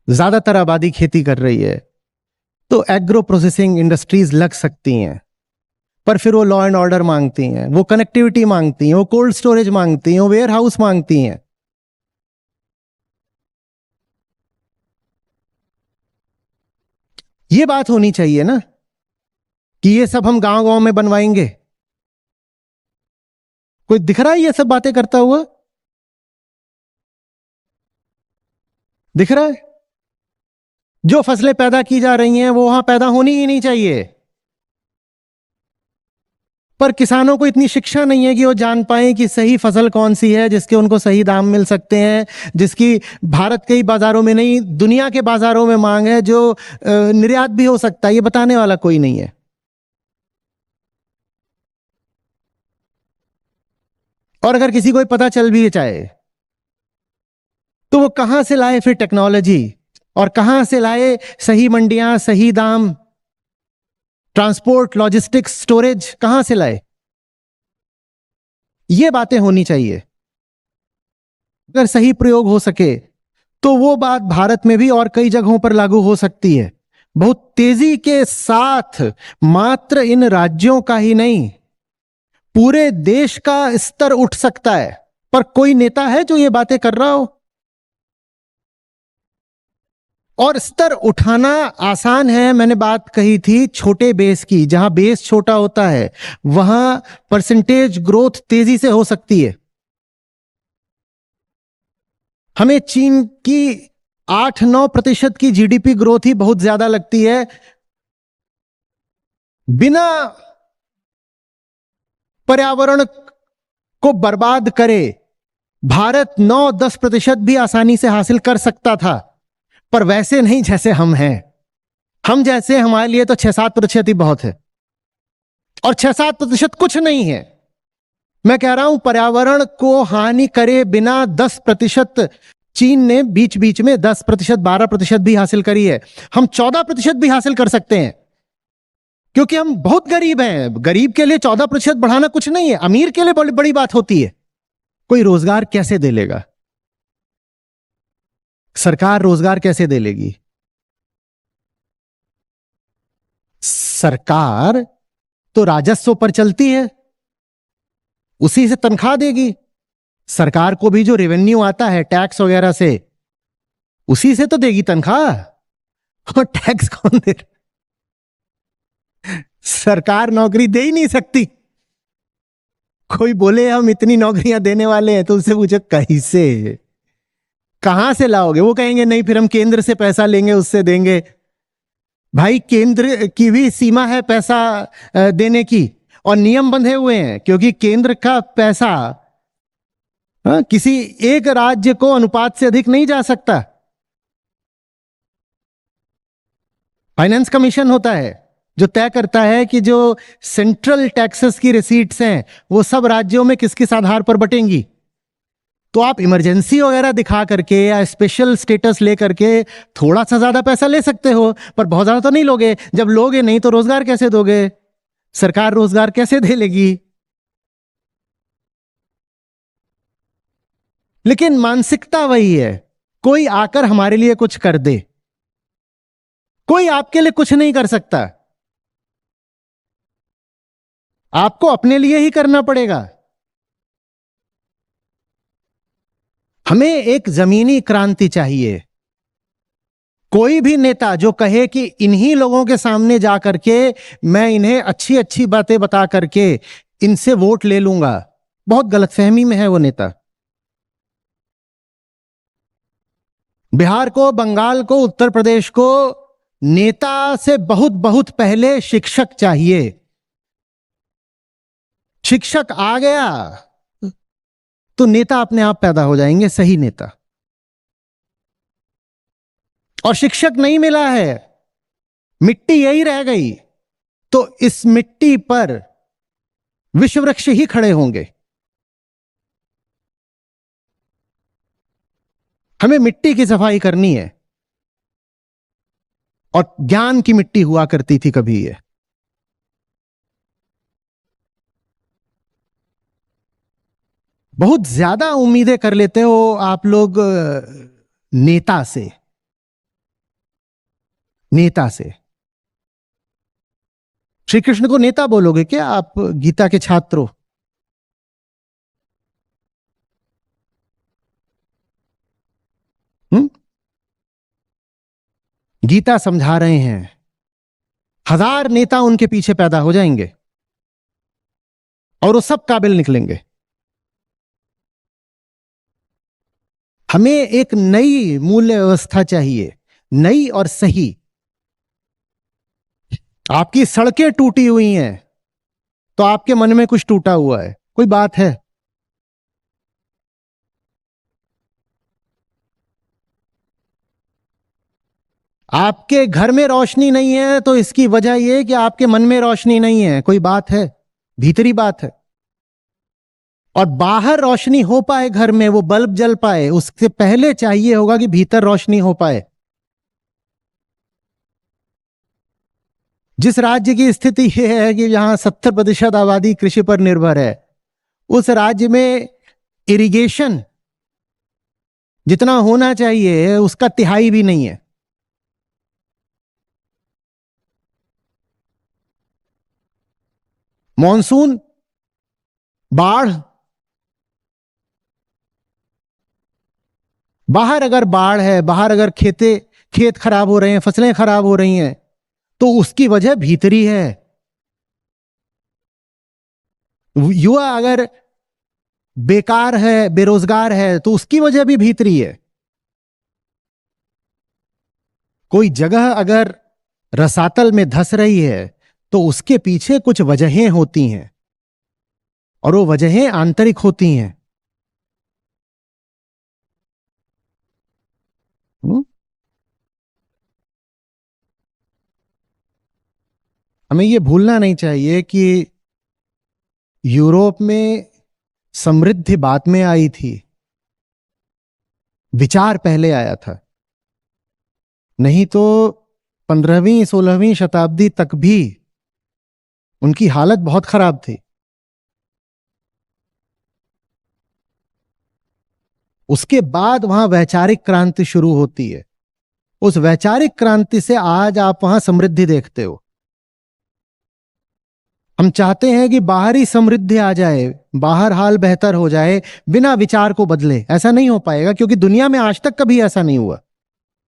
ज्यादातर आबादी खेती कर रही है, तो एग्रो प्रोसेसिंग इंडस्ट्रीज लग सकती हैं, पर फिर वो लॉ एंड ऑर्डर मांगती हैं, वो कनेक्टिविटी मांगती हैं, वो कोल्ड स्टोरेज मांगती हैं, वो वेयर हाउस मांगती हैं। ये बात होनी चाहिए ना कि ये सब हम गांव गांव में बनवाएंगे। कोई दिख रहा है ये सब बातें करता हुआ? दिख रहा है? जो फसलें पैदा की जा रही हैं वो वहां पैदा होनी ही नहीं चाहिए, पर किसानों को इतनी शिक्षा नहीं है कि वो जान पाए कि सही फसल कौन सी है जिसके उनको सही दाम मिल सकते हैं, जिसकी भारत के ही बाजारों में नहीं दुनिया के बाजारों में मांग है, जो निर्यात भी हो सकता है। ये बताने वाला कोई नहीं है। और अगर किसी को पता चल भी जाए तो वो कहां से लाए फिर टेक्नोलॉजी, और कहां से लाए सही मंडियां, सही दाम, ट्रांसपोर्ट, लॉजिस्टिक्स, स्टोरेज कहां से लाए? ये बातें होनी चाहिए। अगर सही प्रयोग हो सके तो वो बात भारत में भी और कई जगहों पर लागू हो सकती है। बहुत तेजी के साथ मात्र इन राज्यों का ही नहीं, पूरे देश का स्तर उठ सकता है। पर कोई नेता है जो ये बातें कर रहा हो? और स्तर उठाना आसान है। मैंने बात कही थी छोटे बेस की, जहां बेस छोटा होता है वहां परसेंटेज ग्रोथ तेजी से हो सकती है। हमें चीन की 8-9% की जीडीपी ग्रोथ ही बहुत ज्यादा लगती है। बिना पर्यावरण को बर्बाद करे भारत 9-10% भी आसानी से हासिल कर सकता था, पर वैसे नहीं जैसे हम हैं। हम जैसे हमारे लिए तो 6-7% ही बहुत है, और 6-7% कुछ नहीं है। मैं कह रहा हूं पर्यावरण को हानि करे बिना 10%, चीन ने बीच बीच में 10%, 12% भी हासिल करी है। हम 14% भी हासिल कर सकते हैं, क्योंकि हम बहुत गरीब हैं। गरीब के लिए 14% बढ़ाना कुछ नहीं है, अमीर के लिए बड़ी बड़ी बात होती है। कोई रोजगार कैसे दे लेगा? सरकार रोजगार कैसे दे लेगी? सरकार तो राजस्व पर चलती है, उसी से तनख्वाह देगी। सरकार को भी जो रेवेन्यू आता है टैक्स वगैरह से, उसी से तो देगी तनख्वाह। और टैक्स कौन दे? सरकार नौकरी दे ही नहीं सकती। कोई बोले हम इतनी नौकरियां देने वाले हैं, तो उससे पूछो कैसे, कहां से लाओगे? वो कहेंगे नहीं, फिर हम केंद्र से पैसा लेंगे, उससे देंगे। भाई केंद्र की भी सीमा है पैसा देने की, और नियम बंधे हुए हैं, क्योंकि केंद्र का पैसा किसी एक राज्य को अनुपात से अधिक नहीं जा सकता। फाइनेंस कमीशन होता है जो तय करता है कि जो सेंट्रल टैक्सेस की रिसीट्स हैं वो सब राज्यों में किस किस आधार पर बटेंगी। तो आप इमरजेंसी वगैरह दिखा करके या स्पेशल स्टेटस ले करके थोड़ा सा ज्यादा पैसा ले सकते हो, पर बहुत ज्यादा तो नहीं लोगे। जब लोगे नहीं तो रोजगार कैसे दोगे? सरकार रोजगार कैसे दे लेगी? लेकिन मानसिकता वही है, कोई आकर हमारे लिए कुछ कर दे। कोई आपके लिए कुछ नहीं कर सकता, आपको अपने लिए ही करना पड़ेगा। हमें एक जमीनी क्रांति चाहिए। कोई भी नेता जो कहे कि इन्हीं लोगों के सामने जा करके मैं इन्हें अच्छी अच्छी बातें बता करके इनसे वोट ले लूंगा, बहुत गलतफहमी में है वो नेता। बिहार को, बंगाल को, उत्तर प्रदेश को नेता से बहुत बहुत पहले शिक्षक चाहिए। शिक्षक आ गया तो नेता अपने आप पैदा हो जाएंगे, सही नेता। और शिक्षक नहीं मिला है, मिट्टी यही रह गई, तो इस मिट्टी पर विश्व वृक्ष ही खड़े होंगे। हमें मिट्टी की सफाई करनी है, और ज्ञान की मिट्टी हुआ करती थी कभी ये। बहुत ज्यादा उम्मीदें कर लेते हो आप लोग नेता से। नेता से। श्री कृष्ण को नेता बोलोगे क्या आप गीता के छात्र हो? गीता समझा रहे हैं, 1000 नेता उनके पीछे पैदा हो जाएंगे और वो सब काबिल निकलेंगे। हमें एक नई मूल्य व्यवस्था चाहिए, नई और सही। आपकी सड़कें टूटी हुई हैं तो आपके मन में कुछ टूटा हुआ है, कोई बात है? आपके घर में रोशनी नहीं है तो इसकी वजह यह कि आपके मन में रोशनी नहीं है, कोई बात है? भीतरी बात है। और बाहर रोशनी हो पाए, घर में वो बल्ब जल पाए, उससे पहले चाहिए होगा कि भीतर रोशनी हो पाए। जिस राज्य की स्थिति यह है कि जहां 70% आबादी कृषि पर निर्भर है, उस राज्य में इरिगेशन जितना होना चाहिए उसका तिहाई भी नहीं है। मॉनसून, बाढ़, बाहर अगर बाढ़ है, बाहर अगर खेत खराब हो रहे हैं, फसलें खराब हो रही हैं, तो उसकी वजह भीतरी है। युवा अगर बेकार है, बेरोजगार है, तो उसकी वजह भी भीतरी है। कोई जगह अगर रसातल में धंस रही है तो उसके पीछे कुछ वजहें होती हैं और वो वजहें आंतरिक होती हैं। हमें यह भूलना नहीं चाहिए कि यूरोप में समृद्धि बाद में आई थी, विचार पहले आया था। नहीं तो 15वीं 16वीं शताब्दी तक भी उनकी हालत बहुत खराब थी। उसके बाद वहां वैचारिक क्रांति शुरू होती है। उस वैचारिक क्रांति से आज आप वहां समृद्धि देखते हो। हम चाहते हैं कि बाहरी समृद्धि आ जाए, बाहर हाल बेहतर हो जाए, बिना विचार को बदले। ऐसा नहीं हो पाएगा क्योंकि दुनिया में आज तक कभी ऐसा नहीं हुआ।